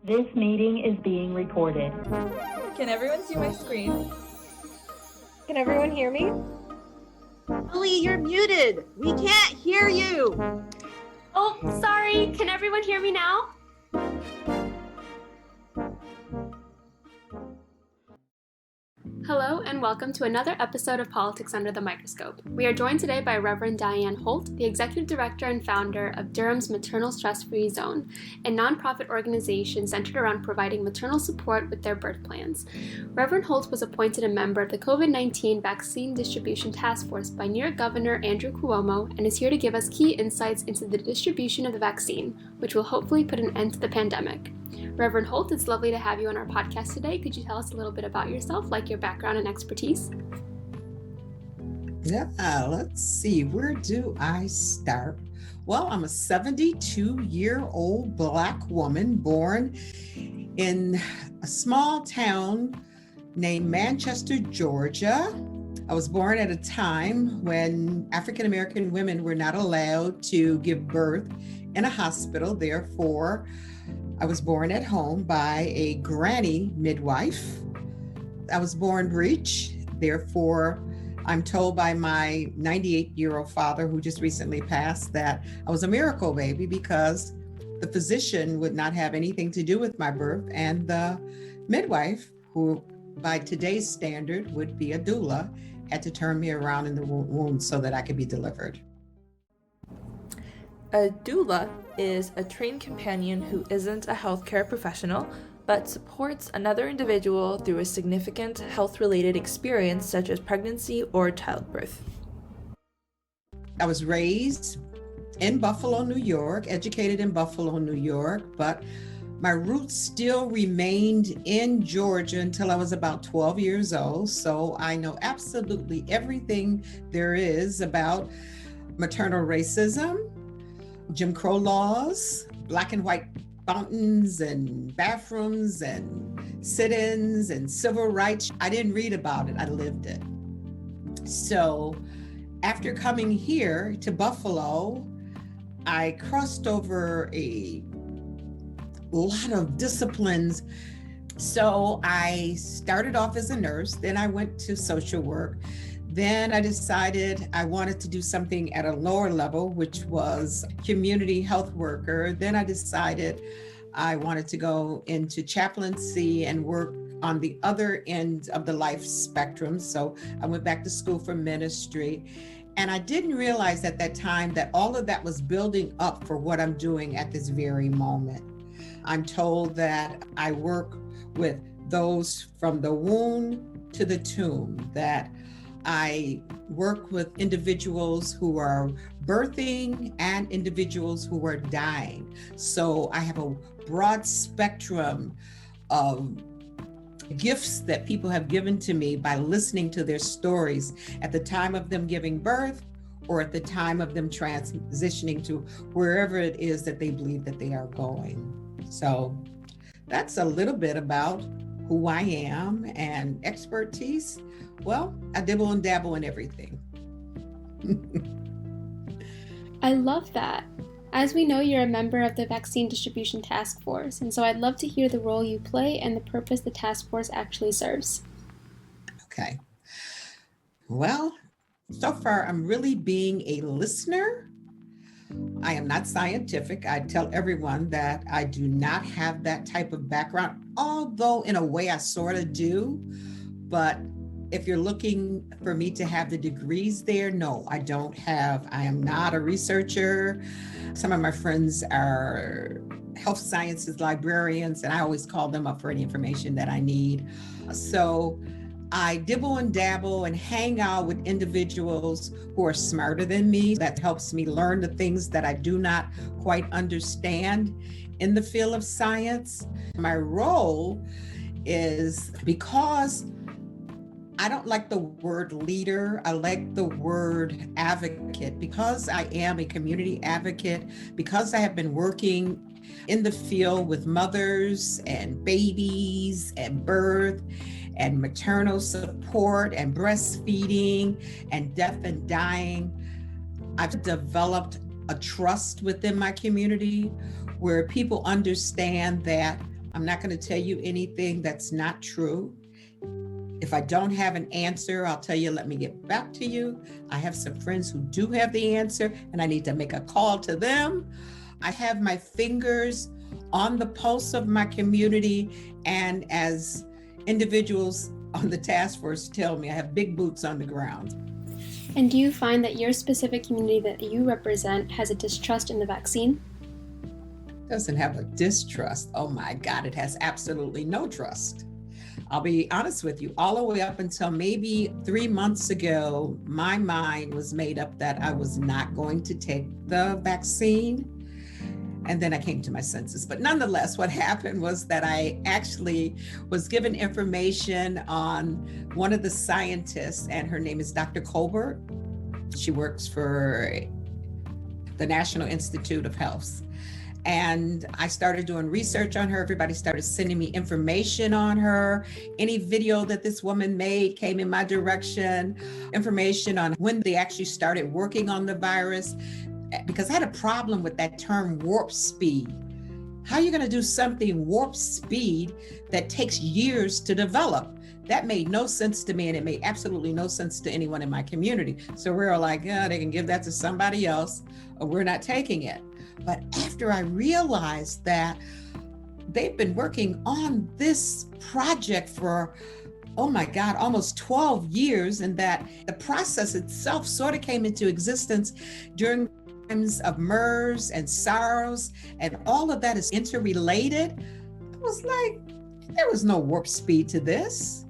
This meeting is being recorded. Can everyone see my screen? Can everyone hear me? Ellie, you're muted. We can't hear you. Oh, sorry. Can everyone hear me now? Hello and welcome to another episode of Politics Under the Microscope. We are joined today by Reverend Diann Holt, the Executive Director and founder of Durham's Maternal Stress-Free Zone, a nonprofit organization centered around providing maternal support with their birth plans. Reverend Holt was appointed a member of the COVID-19 Vaccine Distribution Task Force by New York Governor Andrew Cuomo and is here to give us key insights into the distribution of the vaccine, which will hopefully put an end to the pandemic. Reverend Holt, it's lovely to have you on our podcast today. Could you tell us a little bit about yourself, like your background and expertise? Yeah, let's see. Where do I start? Well, I'm a 72-year-old Black woman born in a small town named Manchester, Georgia. I was born at a time when African-American women were not allowed to give birth in a hospital. Therefore, I was born at home by a granny midwife. I was born breech. Therefore, I'm told by my 98-year-old father, who just recently passed, that I was a miracle baby because the physician would not have anything to do with my birth, and the midwife, who by today's standard would be a doula, had to turn me around in the womb so that I could be delivered. A doula is a trained companion who isn't a healthcare professional, but supports another individual through a significant health-related experience such as pregnancy or childbirth. I was raised in Buffalo, New York, educated in Buffalo, New York, but my roots still remained in Georgia until I was about 12 years old. So I know absolutely everything there is about maternal racism, Jim Crow laws, black and white fountains and bathrooms and sit-ins and civil rights. I didn't read about it, I lived it. So after coming here to Buffalo, I crossed over a lot of disciplines. So I started off as a nurse, then I went to social work. Then I decided I wanted to do something at a lower level, which was community health worker. Then I decided I wanted to go into chaplaincy and work on the other end of the life spectrum. So I went back to school for ministry. And I didn't realize at that time that all of that was building up for what I'm doing at this very moment. I'm told that I work with those from the womb to the tomb, that I work with individuals who are birthing and individuals who are dying. So I have a broad spectrum of gifts that people have given to me by listening to their stories at the time of them giving birth or at the time of them transitioning to wherever it is that they believe that they are going. So that's a little bit about who I am and expertise. Well, I dibble and dabble in everything. I love that. As we know, you're a member of the Vaccine Distribution Task Force, and so I'd love to hear the role you play and the purpose the task force actually serves. Okay. Well, so far I'm really being a listener. I am not scientific. I tell everyone that I do not have that type of background, although in a way I sort of do. But if you're looking for me to have the degrees there, no, I don't have. I am not a researcher. Some of my friends are health sciences librarians, and I always call them up for any information that I need. So I dibble and dabble and hang out with individuals who are smarter than me. That helps me learn the things that I do not quite understand in the field of science. My role is, because I don't like the word leader, I like the word advocate. Because I am a community advocate, because I have been working in the field with mothers and babies and birth and maternal support and breastfeeding and death and dying, I've developed a trust within my community where people understand that I'm not going to tell you anything that's not true. If I don't have an answer, I'll tell you, let me get back to you. I have some friends who do have the answer, and I need to make a call to them. I have my fingers on the pulse of my community, and as individuals on the task force tell me, I have big boots on the ground. And do you find that your specific community that you represent has a distrust in the vaccine? Doesn't have a distrust. Oh my God, it has absolutely no trust. I'll be honest with you, all the way up until maybe 3 months ago, my mind was made up that I was not going to take the vaccine. And then I came to my senses. But nonetheless, what happened was that I actually was given information on one of the scientists, and her name is Dr. Colbert. She works for the National Institute of Health. And I started doing research on her. Everybody started sending me information on her. Any video that this woman made came in my direction, information on when they actually started working on the virus, because I had a problem with that term warp speed. How are you going to do something warp speed that takes years to develop? That made no sense to me, and it made absolutely no sense to anyone in my community. So we were like, yeah, they can give that to somebody else, or we're not taking it. But after I realized that they've been working on this project for, oh my God, almost 12 years, and that the process itself sort of came into existence during times of MERS and SARS, and all of that is interrelated, I was like, there was no warp speed to this.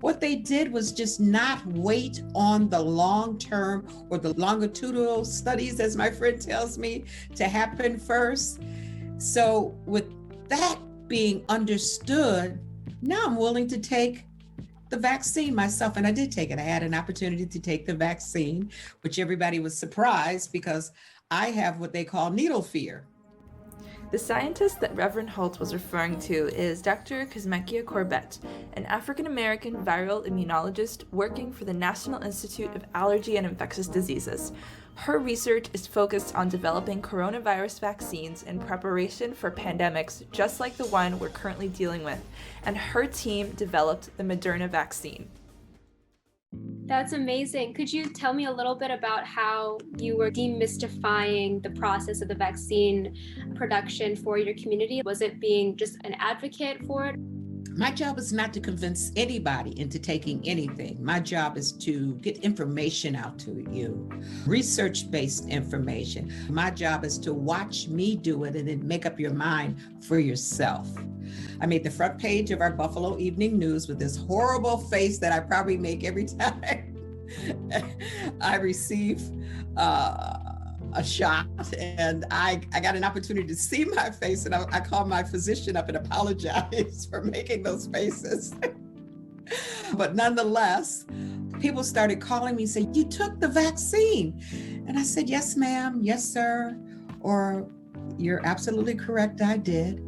What they did was just not wait on the long-term or the longitudinal studies, as my friend tells me, to happen first. So with that being understood, now I'm willing to take the vaccine myself. And I did take it. I had an opportunity to take the vaccine, which everybody was surprised because I have what they call needle fear. The scientist that Reverend Holt was referring to is Dr. Kizzmekia Corbett, an African-American viral immunologist working for the National Institute of Allergy and Infectious Diseases. Her research is focused on developing coronavirus vaccines in preparation for pandemics just like the one we're currently dealing with, and her team developed the Moderna vaccine. That's amazing. Could you tell me a little bit about how you were demystifying the process of the vaccine production for your community? Was it being just an advocate for it? My job is not to convince anybody into taking anything. My job is to get information out to you, research-based information. My job is to watch me do it and then make up your mind for yourself. I made the front page of our Buffalo Evening News with this horrible face that I probably make every time I receive a shot, and I got an opportunity to see my face, and I called my physician up and apologized for making those faces. But nonetheless, people started calling me saying, "You took the vaccine." And I said, "Yes, ma'am, yes, sir," or "You're absolutely correct, I did."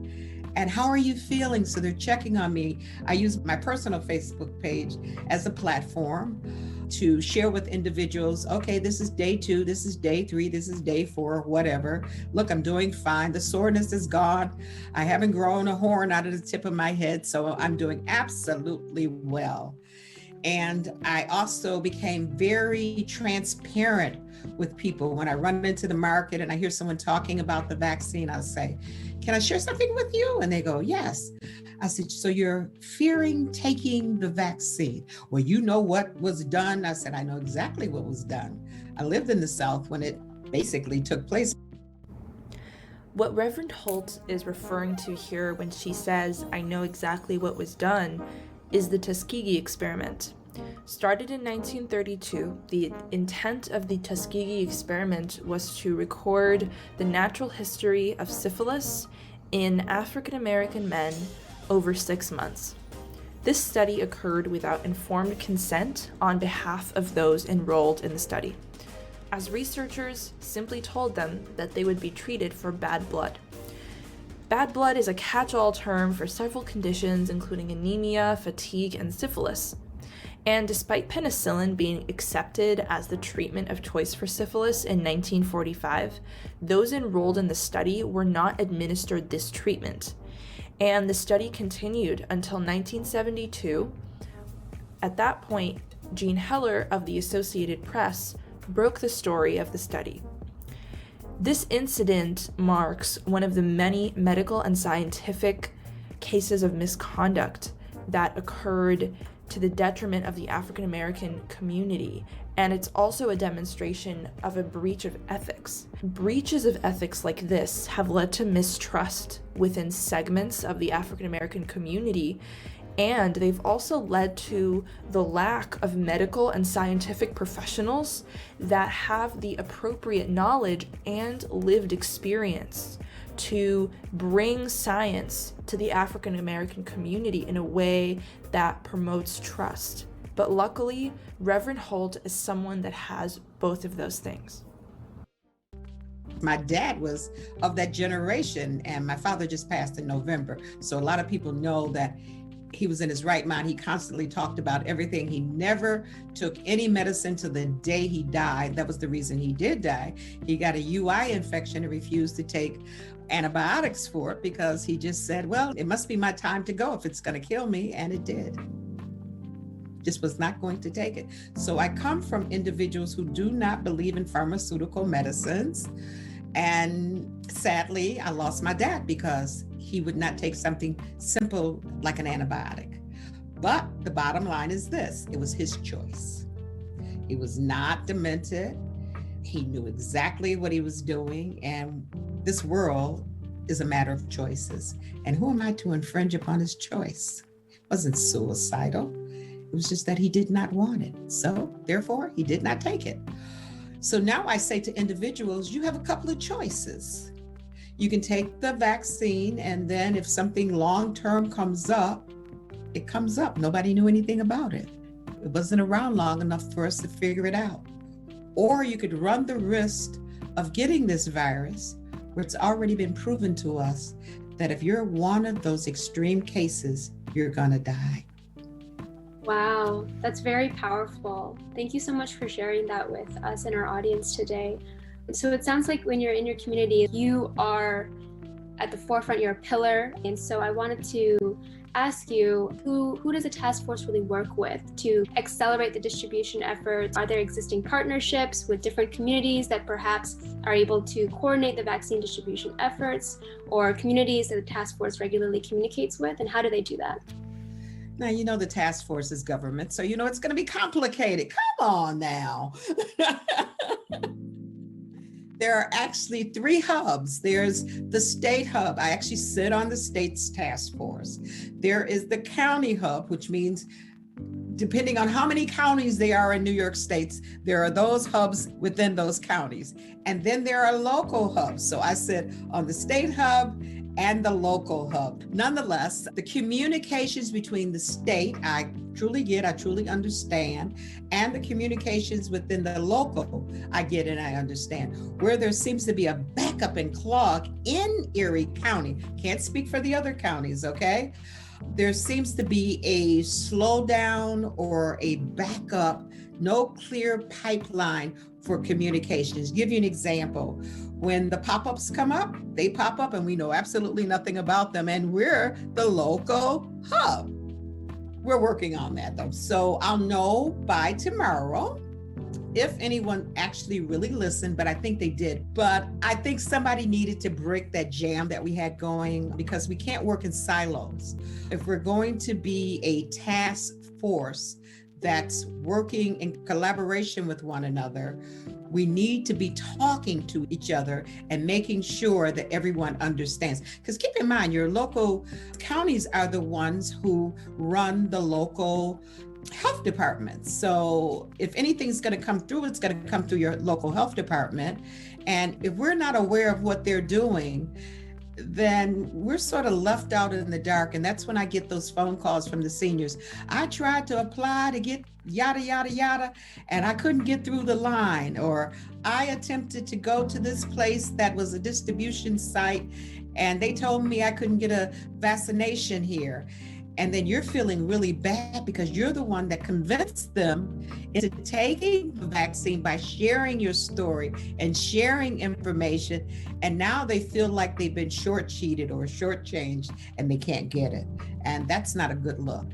And how are you feeling? So they're checking on me. I use my personal Facebook page as a platform to share with individuals, okay, this is day 2, this is day 3, this is day 4, whatever. Look, I'm doing fine. The soreness is gone. I haven't grown a horn out of the tip of my head, so I'm doing absolutely well. And I also became very transparent with people. When I run into the market and I hear someone talking about the vaccine, I'll say, "Can I share something with you?" And they go, "Yes." I said, "So you're fearing taking the vaccine?" "Well, you know what was done." I said, "I know exactly what was done. I lived in the South when it basically took place." What Reverend Holt is referring to here when she says, "I know exactly what was done," is the Tuskegee Experiment. Started in 1932, the intent of the Tuskegee Experiment was to record the natural history of syphilis in African American men over 6 months. This study occurred without informed consent on behalf of those enrolled in the study, as researchers simply told them that they would be treated for bad blood. Bad blood is a catch-all term for several conditions, including anemia, fatigue, and syphilis. And despite penicillin being accepted as the treatment of choice for syphilis in 1945, those enrolled in the study were not administered this treatment. And the study continued until 1972. At that point, Jean Heller of the Associated Press broke the story of the study. This incident marks one of the many medical and scientific cases of misconduct that occurred to the detriment of the African American community, and it's also a demonstration of a breach of ethics. Breaches of ethics like this have led to mistrust within segments of the African American community, and they've also led to the lack of medical and scientific professionals that have the appropriate knowledge and lived experience to bring science to the African American community in a way that promotes trust. But luckily, Reverend Holt is someone that has both of those things. My dad was of that generation, and my father just passed in November. So a lot of people know that he was in his right mind. He constantly talked about everything. He never took any medicine till the day he died. That was the reason he did die. He got a UI infection and refused to take antibiotics for it because he just said, well, it must be my time to go if it's going to kill me. And it did. Just was not going to take it. So I come from individuals who do not believe in pharmaceutical medicines. And sadly, I lost my dad because he would not take something simple like an antibiotic. But the bottom line is this: it was his choice. He was not demented. He knew exactly what he was doing. And this world is a matter of choices. And who am I to infringe upon his choice? It wasn't suicidal. It was just that he did not want it. So therefore, he did not take it. So now I say to individuals, you have a couple of choices. You can take the vaccine, and then if something long-term comes up, it comes up. Nobody knew anything about it. It wasn't around long enough for us to figure it out. Or you could run the risk of getting this virus, where it's already been proven to us that if you're one of those extreme cases, you're gonna die. Wow, that's very powerful. Thank you so much for sharing that with us and our audience today. So it sounds like when you're in your community, you are at the forefront, you're a pillar. And so I wanted to ask you, who does the task force really work with to accelerate the distribution efforts? Are there existing partnerships with different communities that perhaps are able to coordinate the vaccine distribution efforts, or communities that the task force regularly communicates with? And how do they do that? Now, you know, the task force is government, so you know it's going to be complicated. Come on now. There are actually 3 hubs. There's the state hub. I actually sit on the state's task force. There is the county hub, which means depending on how many counties there are in New York State, there are those hubs within those counties. And then there are local hubs. So I sit on the state hub and the local hub. Nonetheless, the communications between the state, I truly understand, and the communications within the local, I get and I understand. Where there seems to be a backup and clog in Erie County, can't speak for the other counties, okay? There seems to be a slowdown or a backup, no clear pipeline for communications. Give you an example. When the pop-ups come up, they pop up and we know absolutely nothing about them, and we're the local hub. We're working on that though. So I'll know by tomorrow if anyone actually really listened, but I think they did. But I think somebody needed to break that jam that we had going, because we can't work in silos. If we're going to be a task force that's working in collaboration with one another, we need to be talking to each other and making sure that everyone understands. Because keep in mind, your local counties are the ones who run the local health departments. So if anything's going to come through, it's going to come through your local health department. And if we're not aware of what they're doing, then we're sort of left out in the dark. And that's when I get those phone calls from the seniors. I tried to apply to get yada, yada, yada, and I couldn't get through the line. Or I attempted to go to this place that was a distribution site, and they told me I couldn't get a vaccination here. And then you're feeling really bad because you're the one that convinced them into taking the vaccine by sharing your story and sharing information. And now they feel like they've been short-cheated or shortchanged and they can't get it. And that's not a good look.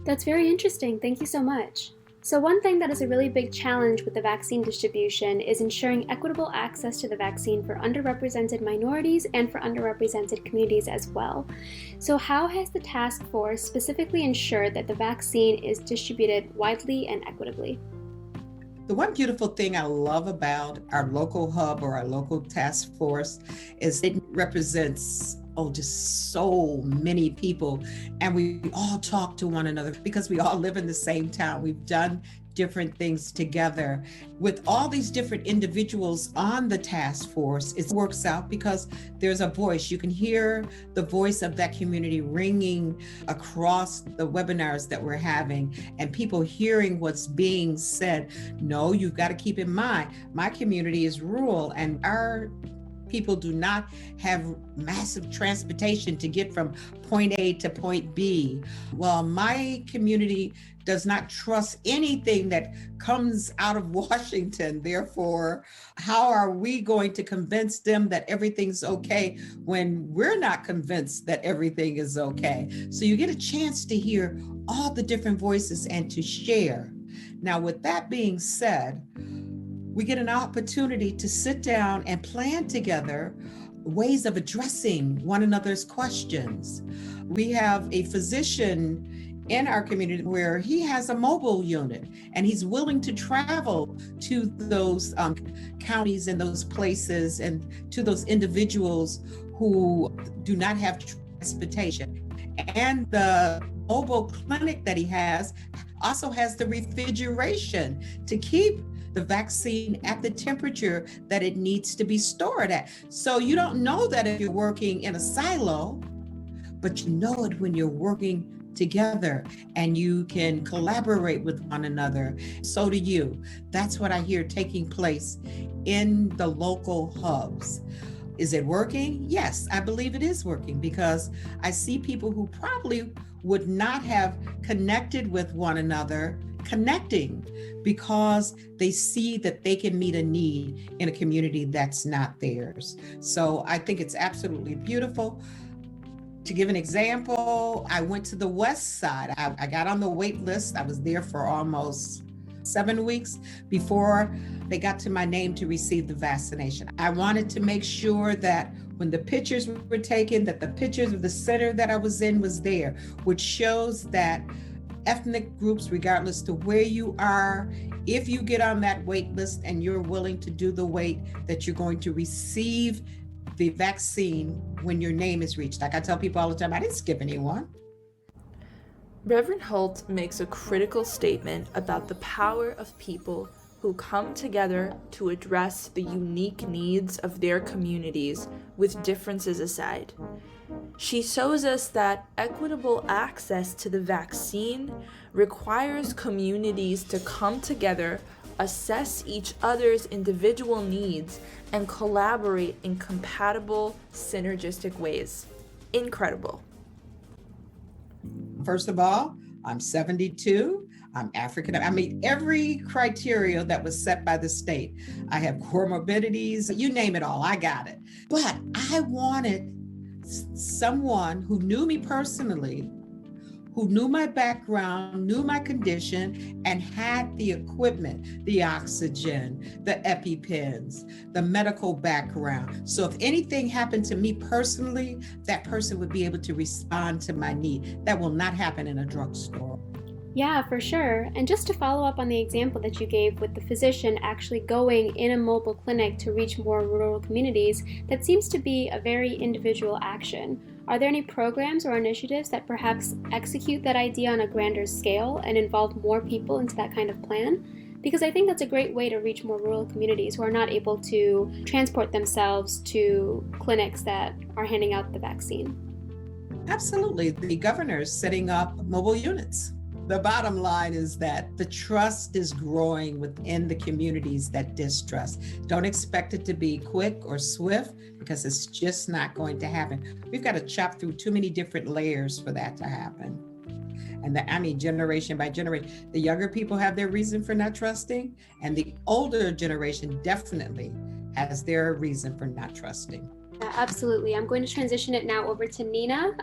That's very interesting. Thank you so much. So one thing that is a really big challenge with the vaccine distribution is ensuring equitable access to the vaccine for underrepresented minorities and for underrepresented communities as well. So how has the task force specifically ensured that the vaccine is distributed widely and equitably? The one beautiful thing I love about our local hub or our local task force is it represents just so many people, and we all talk to one another because we all live in the same town. We've done different things together. With all these different individuals on the task force, it works out because there's a voice. You can hear the voice of that community ringing across the webinars that we're having, and people hearing what's being said. No, you've got to keep in mind, my community is rural and our people do not have massive transportation to get from point A to point B. Well, my community does not trust anything that comes out of Washington. Therefore, how are we going to convince them that everything's okay when we're not convinced that everything is okay? So you get a chance to hear all the different voices and to share. Now, with that being said, we get an opportunity to sit down and plan together ways of addressing one another's questions. We have a physician in our community where he has a mobile unit and he's willing to travel to those counties and those places and to those individuals who do not have transportation. And the mobile clinic that he has also has the refrigeration to keep the vaccine at the temperature that it needs to be stored at. So you don't know that if you're working in a silo, but you know it when you're working together and you can collaborate with one another. So do you. That's what I hear taking place in the local hubs. Is it working? Yes, I believe it is working because I see people who probably would not have connected with one another connecting because they see that they can meet a need in a community that's not theirs. So I think it's absolutely beautiful. To give an example, I went to the West Side. I got on the wait list. I was there for almost 7 weeks before they got to my name to receive the vaccination. I wanted to make sure that when the pictures were taken, that the pictures of the center that I was in was there, which shows that ethnic groups, regardless to where you are, if you get on that wait list and you're willing to do the wait, that you're going to receive the vaccine when your name is reached. Like I tell people all the time, I didn't skip anyone. Reverend Holt makes a critical statement about the power of people who come together to address the unique needs of their communities with differences aside. She shows us that equitable access to the vaccine requires communities to come together, assess each other's individual needs, and collaborate in compatible, synergistic ways. Incredible. First of all, I'm 72. I'm African. I meet every criteria that was set by the state. I have comorbidities, you name it all, I got it. But I wanted someone who knew me personally, who knew my background, knew my condition, and had the equipment, the oxygen, the EpiPens, the medical background. So if anything happened to me personally, that person would be able to respond to my need. That will not happen in a drugstore. Yeah, for sure. And just to follow up on the example that you gave with the physician actually going in a mobile clinic to reach more rural communities, that seems to be a very individual action. Are there any programs or initiatives that perhaps execute that idea on a grander scale and involve more people into that kind of plan? Because I think that's a great way to reach more rural communities who are not able to transport themselves to clinics that are handing out the vaccine. Absolutely. The governor is setting up mobile units. The bottom line is that the trust is growing within the communities that distrust. Don't expect it to be quick or swift because it's just not going to happen. We've got to chop through too many different layers for that to happen. And generation by generation, the younger people have their reason for not trusting, and the older generation definitely has their reason for not trusting. Absolutely. I'm going to transition it now over to Nina,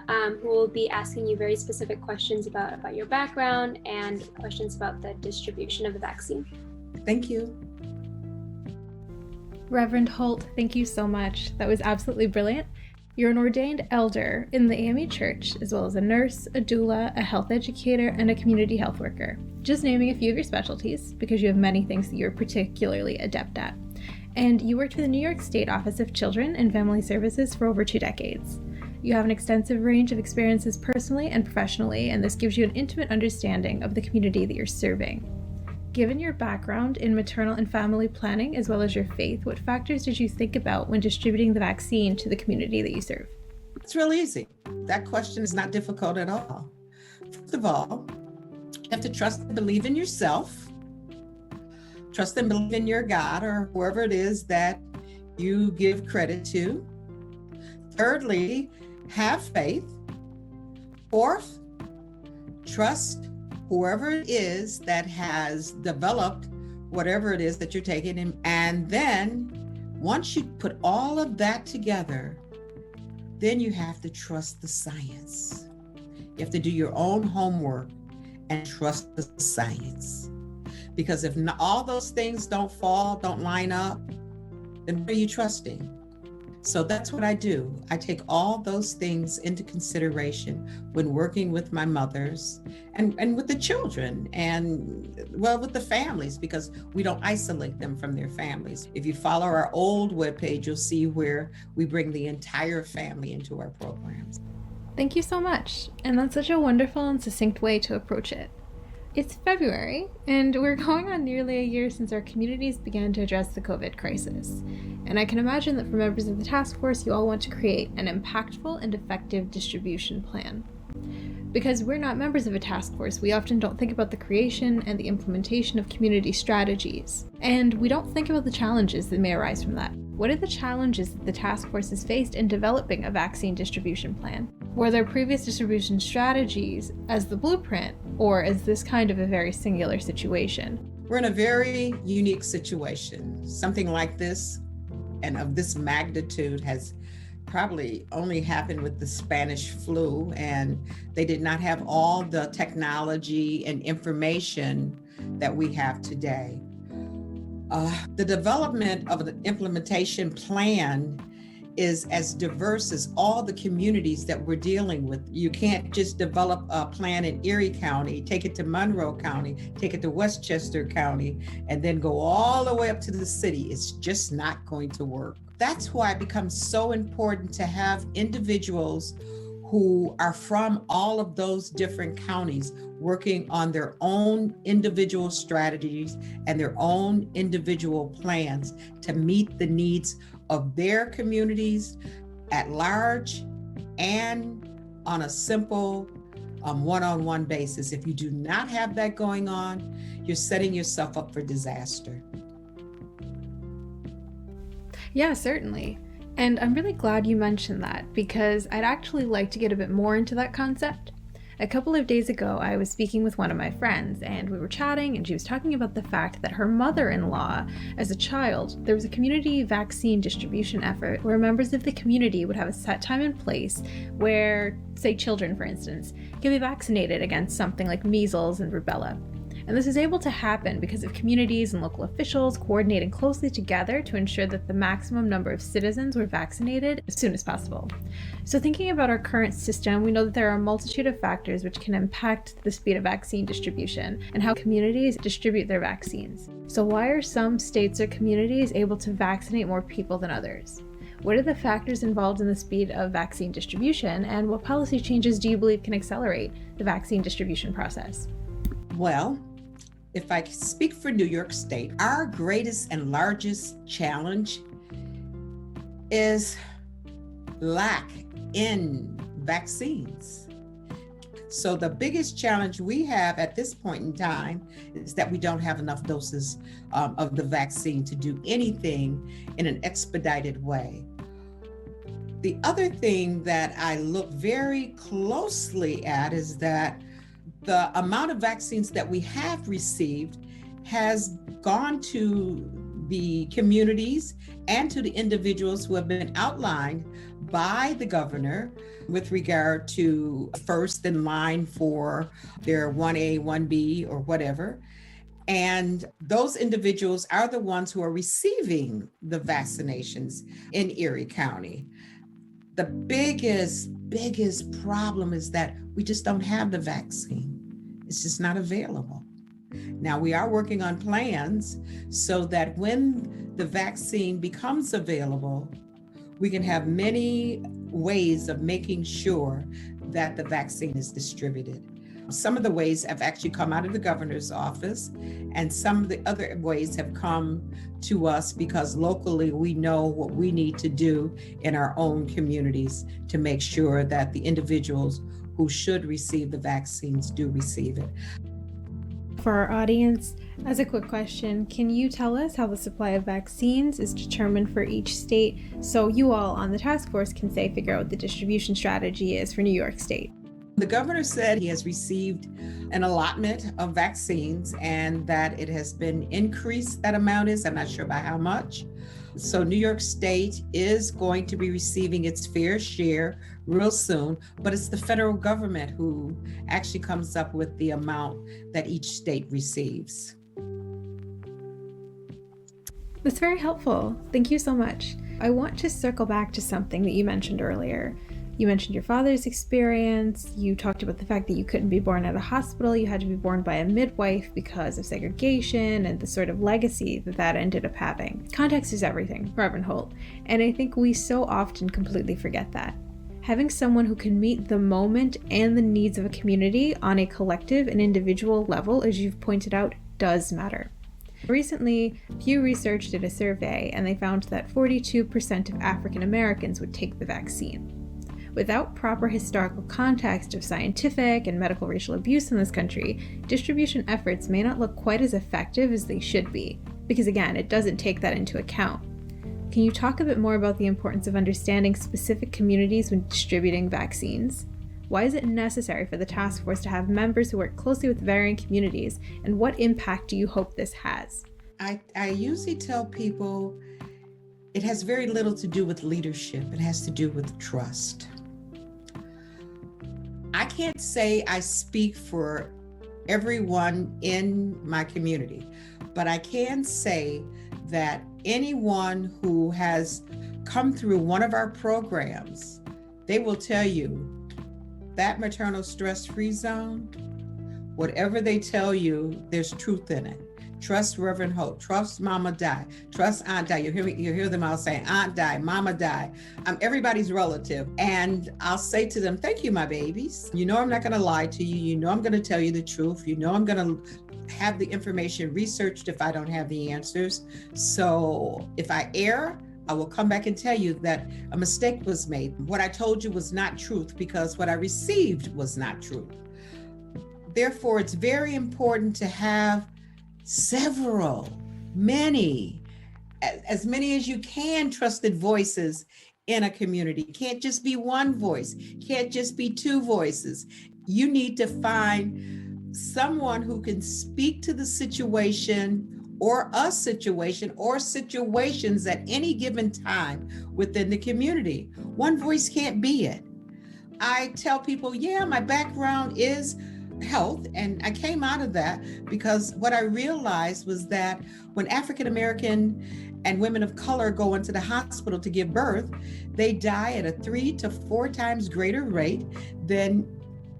who will be asking you very specific questions about your background and questions about the distribution of the vaccine. Thank you. Reverend Holt, thank you so much. That was absolutely brilliant. You're an ordained elder in the AME Church, as well as a nurse, a doula, a health educator, and a community health worker. Just naming a few of your specialties, because you have many things that you're particularly adept at. And you worked for the New York State Office of Children and Family Services for over 2 decades. You have an extensive range of experiences personally and professionally, and this gives you an intimate understanding of the community that you're serving. Given your background in maternal and family planning, as well as your faith, what factors did you think about when distributing the vaccine to the community that you serve? It's real easy. That question is not difficult at all. First of all, you have to trust and believe in yourself. Trust and believe in your God or whoever it is that you give credit to. Thirdly, have faith. Fourth, trust whoever it is that has developed whatever it is that you're taking. And then once you put all of that together, then you have to trust the science. You have to do your own homework and trust the science. Because if all those things don't line up, then what are you trusting? So that's what I do. I take all those things into consideration when working with my mothers and with the children and, well, with the families, because we don't isolate them from their families. If you follow our old webpage, you'll see where we bring the entire family into our programs. Thank you so much. And that's such a wonderful and succinct way to approach it. It's February, and we're going on nearly a year since our communities began to address the COVID crisis. And I can imagine that for members of the task force, you all want to create an impactful and effective distribution plan. Because we're not members of a task force, we often don't think about the creation and the implementation of community strategies. And we don't think about the challenges that may arise from that. What are the challenges that the task force has faced in developing a vaccine distribution plan? Were there previous distribution strategies as the blueprint, or is this kind of a very singular situation? We're in a very unique situation. Something like this and of this magnitude has probably only happened with the Spanish flu, and they did not have all the technology and information that we have today. The development of an implementation plan is as diverse as all the communities that we're dealing with. You can't just develop a plan in Erie County, take it to Monroe County, take it to Westchester County, and then go all the way up to the city. It's just not going to work. That's why it becomes so important to have individuals who are from all of those different counties working on their own individual strategies and their own individual plans to meet the needs of their communities at large and on a simple one-on-one basis. If you do not have that going on, you're setting yourself up for disaster. Yeah, certainly. And I'm really glad you mentioned that, because I'd actually like to get a bit more into that concept. A couple of days ago, I was speaking with one of my friends, and we were chatting, and she was talking about the fact that her mother-in-law, as a child, there was a community vaccine distribution effort where members of the community would have a set time and place where, say, children, for instance, can be vaccinated against something like measles and rubella. And this is able to happen because of communities and local officials coordinating closely together to ensure that the maximum number of citizens were vaccinated as soon as possible. So thinking about our current system, we know that there are a multitude of factors which can impact the speed of vaccine distribution and how communities distribute their vaccines. So why are some states or communities able to vaccinate more people than others? What are the factors involved in the speed of vaccine distribution, and what policy changes do you believe can accelerate the vaccine distribution process? Well, if I speak for New York State, our greatest and largest challenge is lack in vaccines. So the biggest challenge we have at this point in time is that we don't have enough doses of the vaccine to do anything in an expedited way. The other thing that I look very closely at is that the amount of vaccines that we have received has gone to the communities and to the individuals who have been outlined by the governor with regard to first in line for their 1A, 1B, or whatever. And those individuals are the ones who are receiving the vaccinations in Erie County. The biggest problem is that we just don't have the vaccine. It's just not available. Now, we are working on plans so that when the vaccine becomes available, we can have many ways of making sure that the vaccine is distributed. Some of the ways have actually come out of the governor's office, and some of the other ways have come to us because locally we know what we need to do in our own communities to make sure that the individuals who should receive the vaccines do receive it. For our audience, as a quick question, can you tell us how the supply of vaccines is determined for each state so you all on the task force can figure out what the distribution strategy is for New York State? The governor said he has received an allotment of vaccines and that it has been increased, that amount is, I'm not sure by how much. So New York State is going to be receiving its fair share real soon, but it's the federal government who actually comes up with the amount that each state receives. That's very helpful. Thank you so much. I want to circle back to something that you mentioned earlier. You mentioned your father's experience. You talked about the fact that you couldn't be born at a hospital. You had to be born by a midwife because of segregation and the sort of legacy that ended up having. Context is everything, Reverend Holt. And I think we so often completely forget that. Having someone who can meet the moment and the needs of a community on a collective and individual level, as you've pointed out, does matter. Recently, Pew Research did a survey and they found that 42% of African Americans would take the vaccine. Without proper historical context of scientific and medical racial abuse in this country, distribution efforts may not look quite as effective as they should be, because again, it doesn't take that into account. Can you talk a bit more about the importance of understanding specific communities when distributing vaccines? Why is it necessary for the task force to have members who work closely with varying communities, and what impact do you hope this has? I usually tell people it has very little to do with leadership. It has to do with trust. I can't say I speak for everyone in my community, but I can say that anyone who has come through one of our programs, they will tell you that maternal stress-free zone, whatever they tell you, there's truth in it. Trust Reverend Holt, trust Mama Di, trust Aunt Di. You hear them all saying Aunt Di, Mama Di. I'm everybody's relative. And I'll say to them, thank you, my babies. You know I'm not gonna lie to you. You know I'm gonna tell you the truth. You know I'm gonna have the information researched if I don't have the answers. So if I err, I will come back and tell you that a mistake was made. What I told you was not truth because what I received was not truth. Therefore, it's very important to have several, many, as many as you can, trusted voices in a community. Can't just be one voice, can't just be two voices. You need to find someone who can speak to the situation or a situation or situations at any given time within the community. One voice can't be it. I tell people, yeah, my background is health, and I came out of that because what I realized was that when African American and women of color go into the hospital to give birth, they die at a 3 to 4 times greater rate than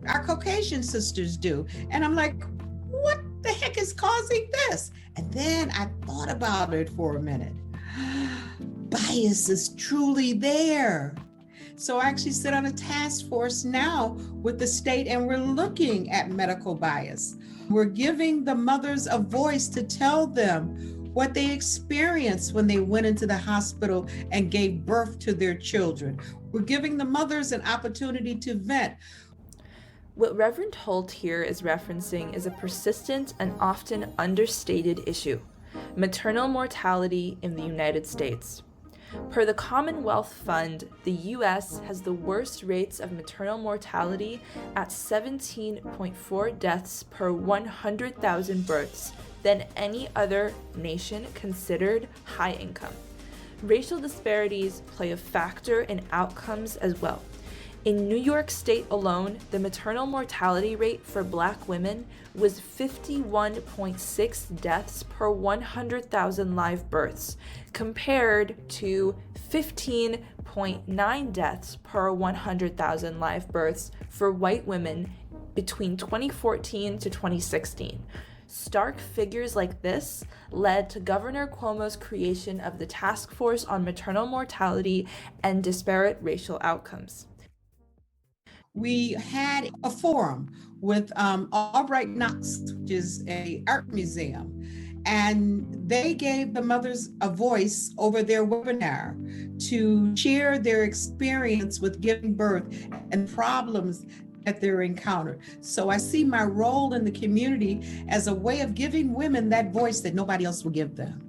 our Caucasian sisters do. And I'm like, what the heck is causing this? And then I thought about it for a minute. Bias is truly there. So I actually sit on a task force now with the state, and we're looking at medical bias. We're giving the mothers a voice to tell them what they experienced when they went into the hospital and gave birth to their children. We're giving the mothers an opportunity to vent. What Reverend Holt here is referencing is a persistent and often understated issue: maternal mortality in the United States. Per the Commonwealth Fund, the U.S. has the worst rates of maternal mortality at 17.4 deaths per 100,000 births than any other nation considered high income. Racial disparities play a factor in outcomes as well. In New York State alone, the maternal mortality rate for Black women was 51.6 deaths per 100,000 live births, compared to 15.9 deaths per 100,000 live births for white women between 2014 to 2016. Stark figures like this led to Governor Cuomo's creation of the Task Force on Maternal Mortality and Disparate Racial Outcomes. We had a forum with Albright Knox, which is an art museum, and they gave the mothers a voice over their webinar to share their experience with giving birth and problems that they're encountered. So I see my role in the community as a way of giving women that voice that nobody else will give them,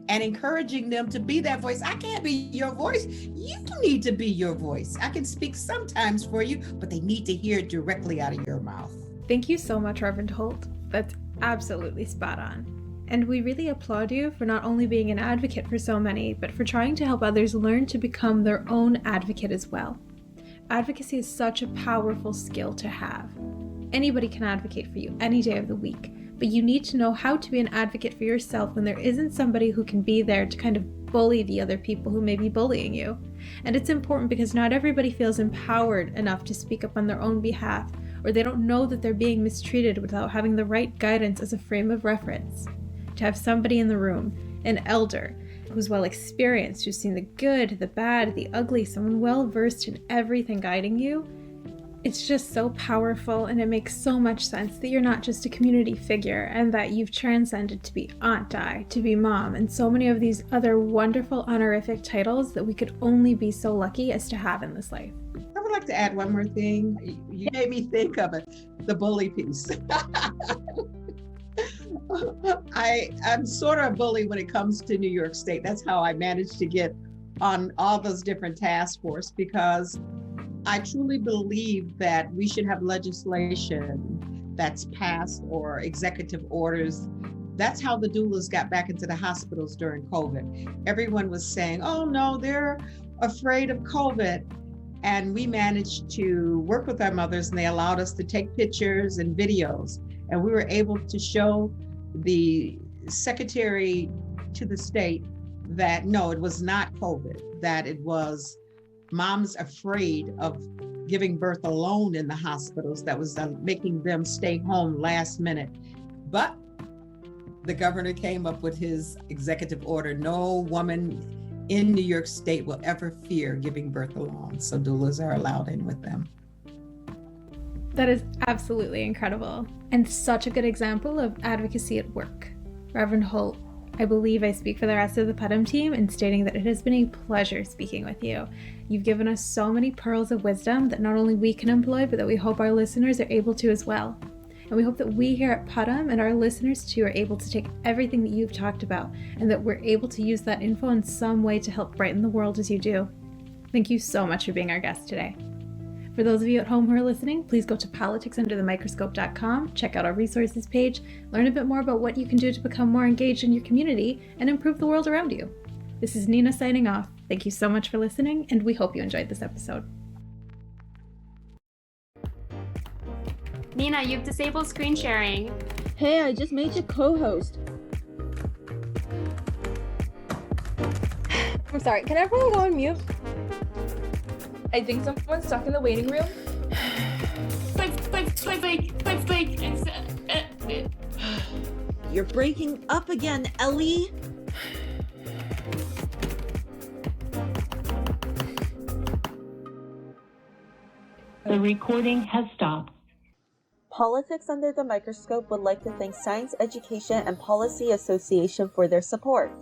and encouraging them to be that voice. I can't be your voice. You need to be your voice. I can speak sometimes for you, but they need to hear it directly out of your mouth. Thank you so much, Reverend Holt. That's absolutely spot on. And we really applaud you for not only being an advocate for so many, but for trying to help others learn to become their own advocate as well. Advocacy is such a powerful skill to have. Anybody can advocate for you any day of the week, but you need to know how to be an advocate for yourself when there isn't somebody who can be there to kind of bully the other people who may be bullying you. And it's important because not everybody feels empowered enough to speak up on their own behalf, or they don't know that they're being mistreated without having the right guidance as a frame of reference. To have somebody in the room, an elder, who's well experienced, who's seen the good, the bad, the ugly, someone well versed in everything guiding you, it's just so powerful, and it makes so much sense that you're not just a community figure and that you've transcended to be Aunt Di, to be Mom, and so many of these other wonderful honorific titles that we could only be so lucky as to have in this life. I would like to add one more thing. You made me think of it, the bully piece. I'm sort of a bully when it comes to New York State. That's how I managed to get on all those different task force, because I truly believe that we should have legislation that's passed or executive orders. That's how the doulas got back into the hospitals during COVID. Everyone was saying, oh no, they're afraid of COVID. And we managed to work with our mothers, and they allowed us to take pictures and videos. And we were able to show the secretary to the state that no, it was not COVID, that it was moms afraid of giving birth alone in the hospitals that was making them stay home last minute. But the governor came up with his executive order. No woman in New York State will ever fear giving birth alone. So doulas are allowed in with them. That is absolutely incredible, and such a good example of advocacy at work. Reverend Holt, I believe I speak for the rest of the Putnam team in stating that it has been a pleasure speaking with you. You've given us so many pearls of wisdom that not only we can employ, but that we hope our listeners are able to as well. And we hope that we here at Putnam and our listeners too are able to take everything that you've talked about, and that we're able to use that info in some way to help brighten the world as you do. Thank you so much for being our guest today. For those of you at home who are listening, please go to politicsunderthemicroscope.com, check out our resources page, learn a bit more about what you can do to become more engaged in your community and improve the world around you. This is Nina signing off. Thank you so much for listening, and we hope you enjoyed this episode. Nina, you've disabled screen sharing. Hey, I just made you co-host. I'm sorry, can everyone go on mute? I think someone's stuck in the waiting room. You're breaking up again, Ellie. The recording has stopped. Politics Under the Microscope would like to thank Science Education and Policy Association for their support.